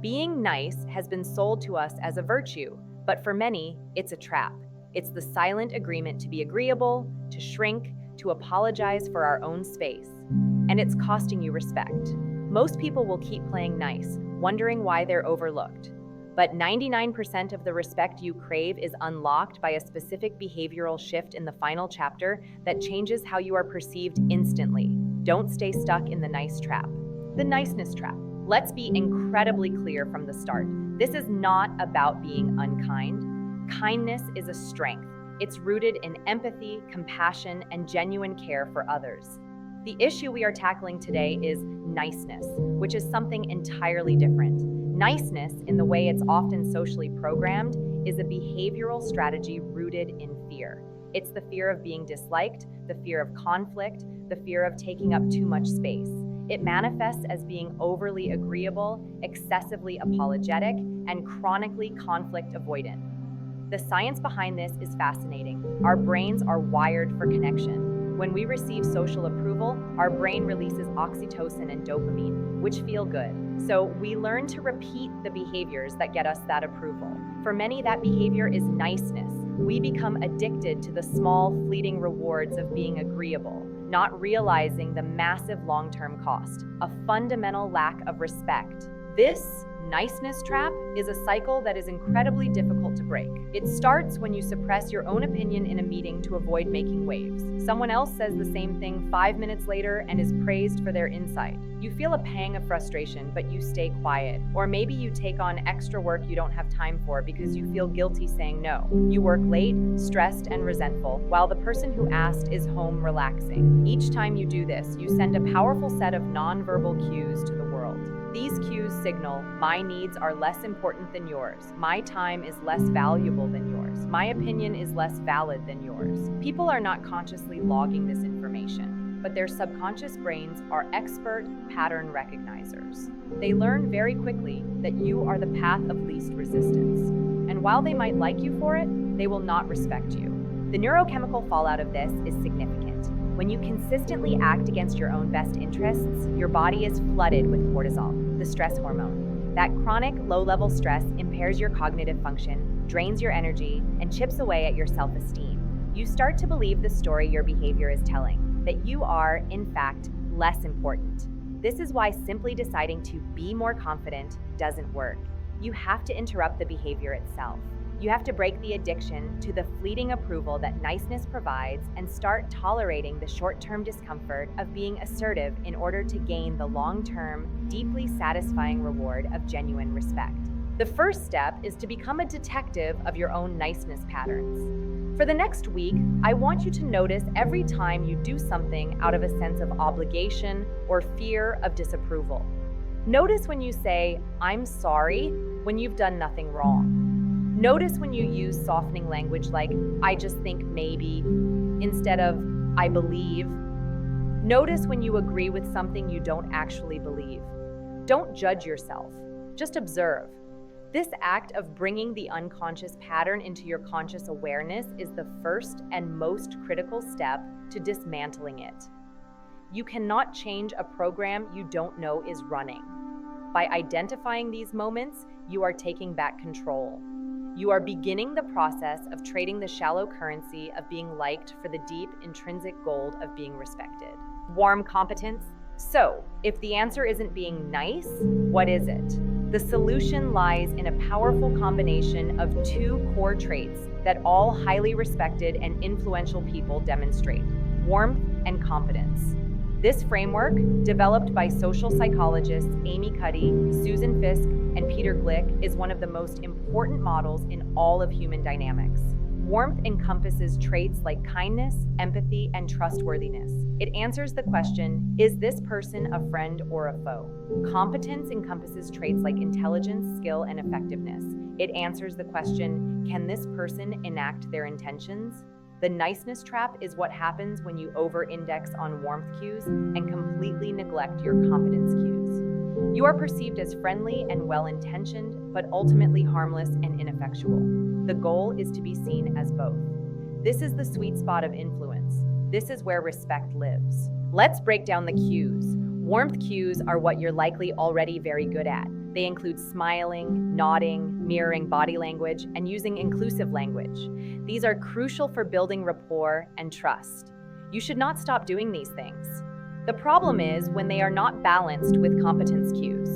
Being nice has been sold to us as a virtue, but for many, it's a trap. It's the silent agreement to be agreeable, to shrink, to apologize for our own space. And it's costing you respect. Most people will keep playing nice, wondering why they're overlooked. But 99% of the respect you crave is unlocked by a specific behavioral shift in the final chapter that changes how you are perceived instantly. Don't stay stuck in the nice trap. The niceness trap. Let's be incredibly clear from the start. This is not about being unkind. Kindness is a strength. It's rooted in empathy, compassion, and genuine care for others. The issue we are tackling today is niceness, which is something entirely different. Niceness, in the way it's often socially programmed, is a behavioral strategy rooted in fear. It's the fear of being disliked, the fear of conflict, the fear of taking up too much space. It manifests as being overly agreeable, excessively apologetic, and chronically conflict avoidant. The science behind this is fascinating. Our brains are wired for connection. When we receive social approval, our brain releases oxytocin and dopamine, which feel good. So we learn to repeat the behaviors that get us that approval. For many, that behavior is niceness. We become addicted to the small, fleeting rewards of being agreeable, not realizing the massive long-term cost, a fundamental lack of respect. This niceness trap is a cycle that is incredibly difficult to break. It starts when you suppress your own opinion in a meeting to avoid making waves. Someone else says the same thing 5 minutes later and is praised for their insight. You feel a pang of frustration, but you stay quiet. Or maybe you take on extra work you don't have time for because you feel guilty saying no. You work late, stressed, and resentful, while the person who asked is home relaxing. Each time you do this, you send a powerful set of nonverbal cues to the world. These cues signal, my needs are less important than yours. My time is less valuable than yours. My opinion is less valid than yours. People are not consciously logging this information, but their subconscious brains are expert pattern recognizers. They learn very quickly that you are the path of least resistance. And while they might like you for it, they will not respect you. The neurochemical fallout of this is significant. When you consistently act against your own best interests, your body is flooded with cortisol, the stress hormone. That chronic, low-level stress impairs your cognitive function, drains your energy, and chips away at your self-esteem. You start to believe the story your behavior is telling, that you are, in fact, less important. This is why simply deciding to be more confident doesn't work. You have to interrupt the behavior itself. You have to break the addiction to the fleeting approval that niceness provides and start tolerating the short-term discomfort of being assertive in order to gain the long-term, deeply satisfying reward of genuine respect. The first step is to become a detective of your own niceness patterns. For the next week, I want you to notice every time you do something out of a sense of obligation or fear of disapproval. Notice when you say, "I'm sorry," when you've done nothing wrong. Notice when you use softening language like, "I just think maybe," instead of, "I believe." Notice when you agree with something you don't actually believe. Don't judge yourself, just observe. This act of bringing the unconscious pattern into your conscious awareness is the first and most critical step to dismantling it. You cannot change a program you don't know is running. By identifying these moments, you are taking back control. You are beginning the process of trading the shallow currency of being liked for the deep, intrinsic gold of being respected. Warm competence? So, if the answer isn't being nice, what is it? The solution lies in a powerful combination of two core traits that all highly respected and influential people demonstrate: warmth and competence. This framework, developed by social psychologists Amy Cuddy, Susan Fiske, and Peter Glick, is one of the most important models in all of human dynamics. Warmth encompasses traits like kindness, empathy, and trustworthiness. It answers the question, is this person a friend or a foe? Competence encompasses traits like intelligence, skill, and effectiveness. It answers the question, can this person enact their intentions? The niceness trap is what happens when you over-index on warmth cues and completely neglect your competence cues. You are perceived as friendly and well-intentioned, but ultimately harmless and ineffectual. The goal is to be seen as both. This is the sweet spot of influence. This is where respect lives. Let's break down the cues. Warmth cues are what you're likely already very good at. They include smiling, nodding, mirroring body language, and using inclusive language. These are crucial for building rapport and trust. You should not stop doing these things. The problem is when they are not balanced with competence cues.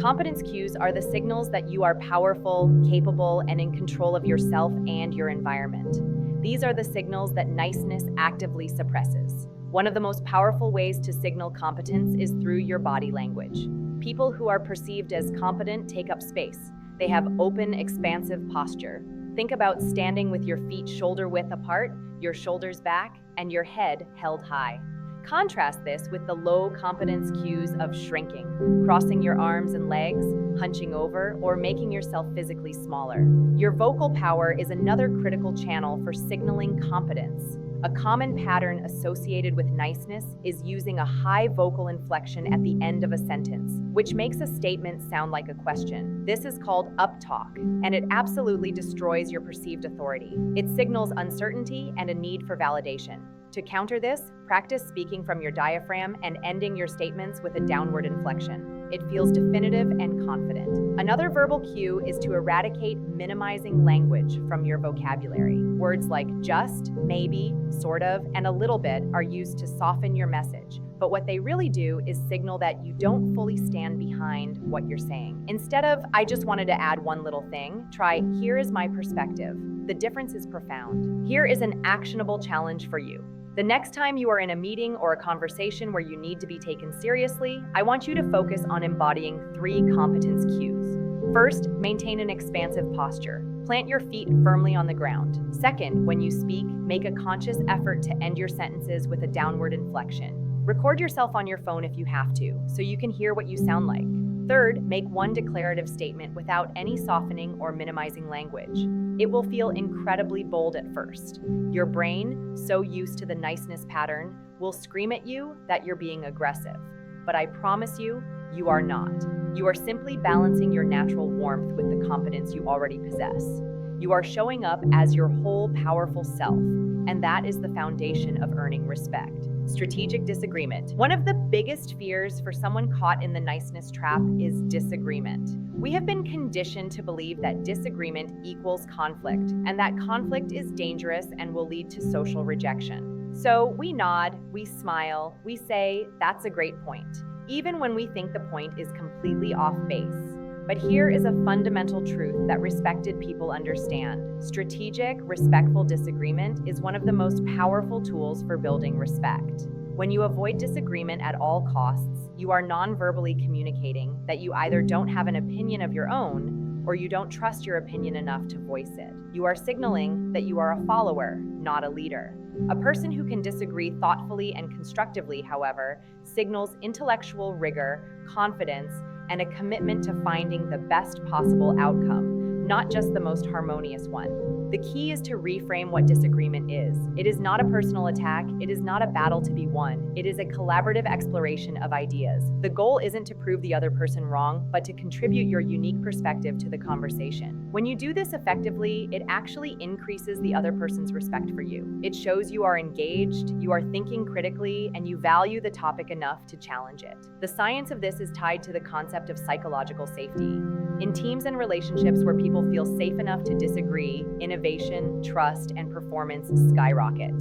Competence cues are the signals that you are powerful, capable, and in control of yourself and your environment. These are the signals that niceness actively suppresses. One of the most powerful ways to signal competence is through your body language. People who are perceived as competent take up space. They have open, expansive posture. Think about standing with your feet shoulder-width apart, your shoulders back, and your head held high. Contrast this with the low competence cues of shrinking, crossing your arms and legs, hunching over, or making yourself physically smaller. Your vocal power is another critical channel for signaling competence. A common pattern associated with niceness is using a high vocal inflection at the end of a sentence, which makes a statement sound like a question. This is called uptalk, and it absolutely destroys your perceived authority. It signals uncertainty and a need for validation. To counter this, practice speaking from your diaphragm and ending your statements with a downward inflection. It feels definitive and confident. Another verbal cue is to eradicate minimizing language from your vocabulary. Words like just, maybe, sort of, and a little bit are used to soften your message. But what they really do is signal that you don't fully stand behind what you're saying. Instead of, I just wanted to add one little thing, try, here is my perspective. The difference is profound. Here is an actionable challenge for you. The next time you are in a meeting or a conversation where you need to be taken seriously, I want you to focus on embodying 3 competence cues. First, maintain an expansive posture. Plant your feet firmly on the ground. Second, when you speak, make a conscious effort to end your sentences with a downward inflection. Record yourself on your phone if you have to, so you can hear what you sound like. Third, make one declarative statement without any softening or minimizing language. It will feel incredibly bold at first. Your brain, so used to the niceness pattern, will scream at you that you're being aggressive. But I promise you, you are not. You are simply balancing your natural warmth with the confidence you already possess. You are showing up as your whole powerful self, and that is the foundation of earning respect. Strategic disagreement. One of the biggest fears for someone caught in the niceness trap is disagreement. We have been conditioned to believe that disagreement equals conflict, and that conflict is dangerous and will lead to social rejection. So we nod, we smile, we say, that's a great point, even when we think the point is completely off base. But here is a fundamental truth that respected people understand. Strategic, respectful disagreement is one of the most powerful tools for building respect. When you avoid disagreement at all costs, you are non-verbally communicating that you either don't have an opinion of your own or you don't trust your opinion enough to voice it. You are signaling that you are a follower, not a leader. A person who can disagree thoughtfully and constructively, however, signals intellectual rigor, confidence, and a commitment to finding the best possible outcome, not just the most harmonious one. The key is to reframe what disagreement is. It is not a personal attack. It is not a battle to be won. It is a collaborative exploration of ideas. The goal isn't to prove the other person wrong, but to contribute your unique perspective to the conversation. When you do this effectively, it actually increases the other person's respect for you. It shows you are engaged, you are thinking critically, and you value the topic enough to challenge it. The science of this is tied to the concept of psychological safety. In teams and relationships where people feel safe enough to disagree, innovation, trust, and performance skyrocket.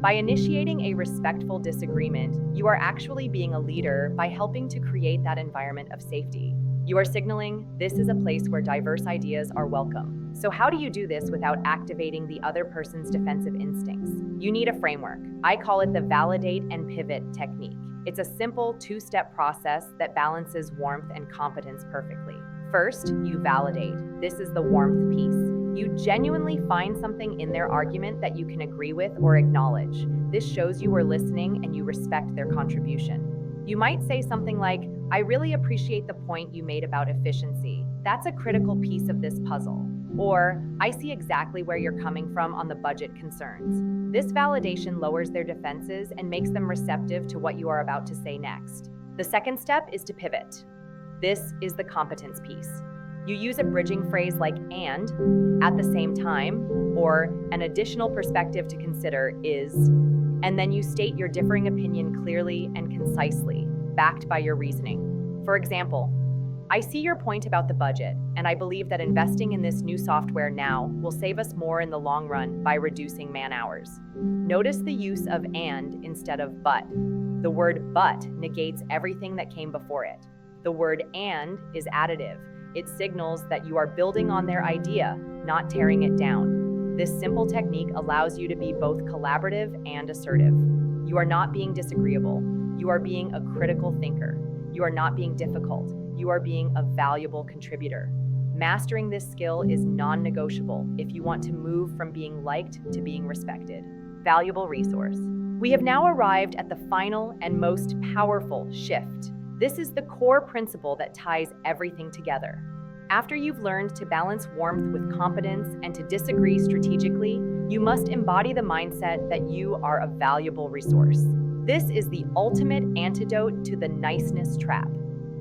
By initiating a respectful disagreement, you are actually being a leader by helping to create that environment of safety. You are signaling, this is a place where diverse ideas are welcome. So how do you do this without activating the other person's defensive instincts? You need a framework. I call it the validate and pivot technique. It's a simple 2-step process that balances warmth and competence perfectly. First, you validate. This is the warmth piece. You genuinely find something in their argument that you can agree with or acknowledge. This shows you are listening and you respect their contribution. You might say something like, I really appreciate the point you made about efficiency. That's a critical piece of this puzzle. Or, I see exactly where you're coming from on the budget concerns. This validation lowers their defenses and makes them receptive to what you are about to say next. The second step is to pivot. This is the competence piece. You use a bridging phrase like and, at the same time, or an additional perspective to consider is, and then you state your differing opinion clearly and concisely. backed by your reasoning. For example, I see your point about the budget, and I believe that investing in this new software now will save us more in the long run by reducing man-hours. Notice the use of and instead of but. The word but negates everything that came before it. The word and is additive. It signals that you are building on their idea, not tearing it down. This simple technique allows you to be both collaborative and assertive. You are not being disagreeable. You are being a critical thinker. You are not being difficult. You are being a valuable contributor. Mastering this skill is non-negotiable if you want to move from being liked to being respected. Valuable resource. We have now arrived at the final and most powerful shift. This is the core principle that ties everything together. After you've learned to balance warmth with competence and to disagree strategically, you must embody the mindset that you are a valuable resource. This is the ultimate antidote to the niceness trap.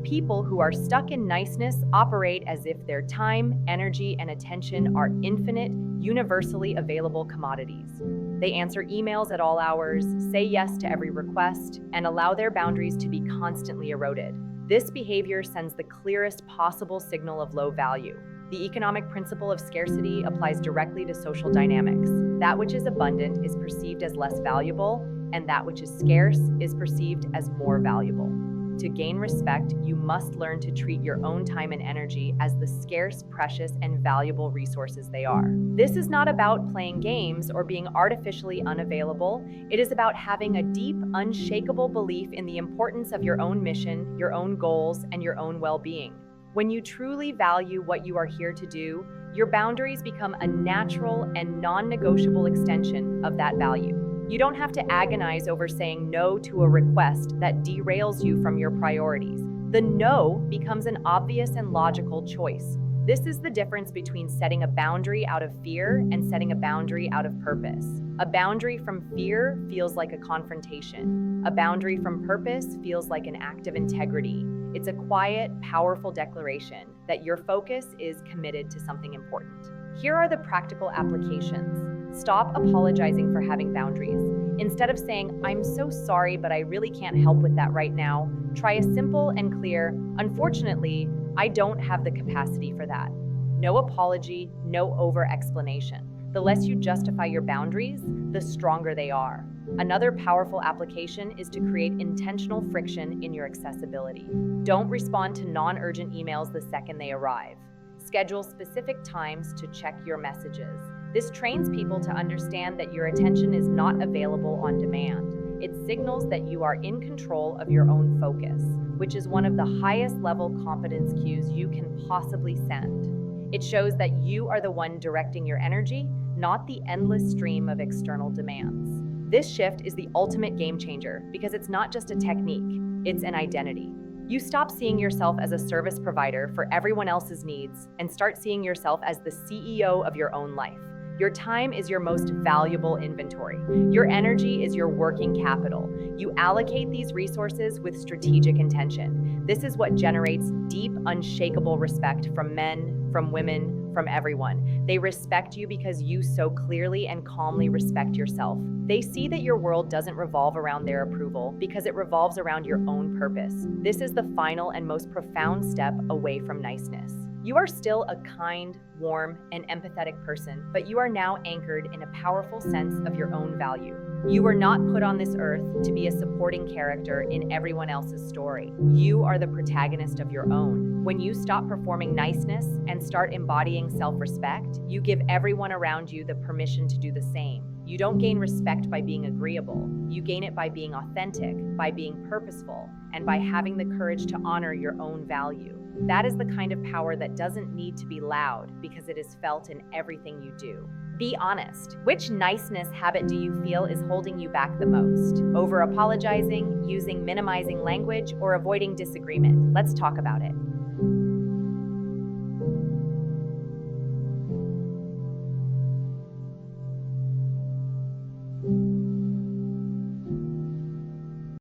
People who are stuck in niceness operate as if their time, energy, and attention are infinite, universally available commodities. They answer emails at all hours, say yes to every request, and allow their boundaries to be constantly eroded. This behavior sends the clearest possible signal of low value. The economic principle of scarcity applies directly to social dynamics. That which is abundant is perceived as less valuable, and that which is scarce is perceived as more valuable. To gain respect, you must learn to treat your own time and energy as the scarce, precious, and valuable resources they are. This is not about playing games or being artificially unavailable. It is about having a deep, unshakable belief in the importance of your own mission, your own goals, and your own well-being. When you truly value what you are here to do, your boundaries become a natural and non-negotiable extension of that value. You don't have to agonize over saying no to a request that derails you from your priorities. The no becomes an obvious and logical choice. This is the difference between setting a boundary out of fear and setting a boundary out of purpose. A boundary from fear feels like a confrontation. A boundary from purpose feels like an act of integrity. It's a quiet, powerful declaration that your focus is committed to something important. Here are the practical applications. Stop apologizing for having boundaries. Instead of saying, "I'm so sorry, but I really can't help with that right now," try a simple and clear, "Unfortunately, I don't have the capacity for that." No apology, no over-explanation. The less you justify your boundaries, the stronger they are. Another powerful application is to create intentional friction in your accessibility. Don't respond to non-urgent emails the second they arrive. Schedule specific times to check your messages. This trains people to understand that your attention is not available on demand. It signals that you are in control of your own focus, which is one of the highest level competence cues you can possibly send. It shows that you are the one directing your energy, not the endless stream of external demands. This shift is the ultimate game changer because it's not just a technique, it's an identity. You stop seeing yourself as a service provider for everyone else's needs and start seeing yourself as the CEO of your own life. Your time is your most valuable inventory. Your energy is your working capital. You allocate these resources with strategic intention. This is what generates deep, unshakable respect from men, from women, from everyone. They respect you because you so clearly and calmly respect yourself. They see that your world doesn't revolve around their approval because it revolves around your own purpose. This is the final and most profound step away from niceness. You are still a kind, warm, and empathetic person, but you are now anchored in a powerful sense of your own value. You were not put on this earth to be a supporting character in everyone else's story. You are the protagonist of your own. When you stop performing niceness and start embodying self-respect, you give everyone around you the permission to do the same. You don't gain respect by being agreeable. You gain it by being authentic, by being purposeful, and by having the courage to honor your own value. That is the kind of power that doesn't need to be loud because it is felt in everything you do. Be honest. Which niceness habit do you feel is holding you back the most? Over apologizing, using minimizing language, or avoiding disagreement? Let's talk about it.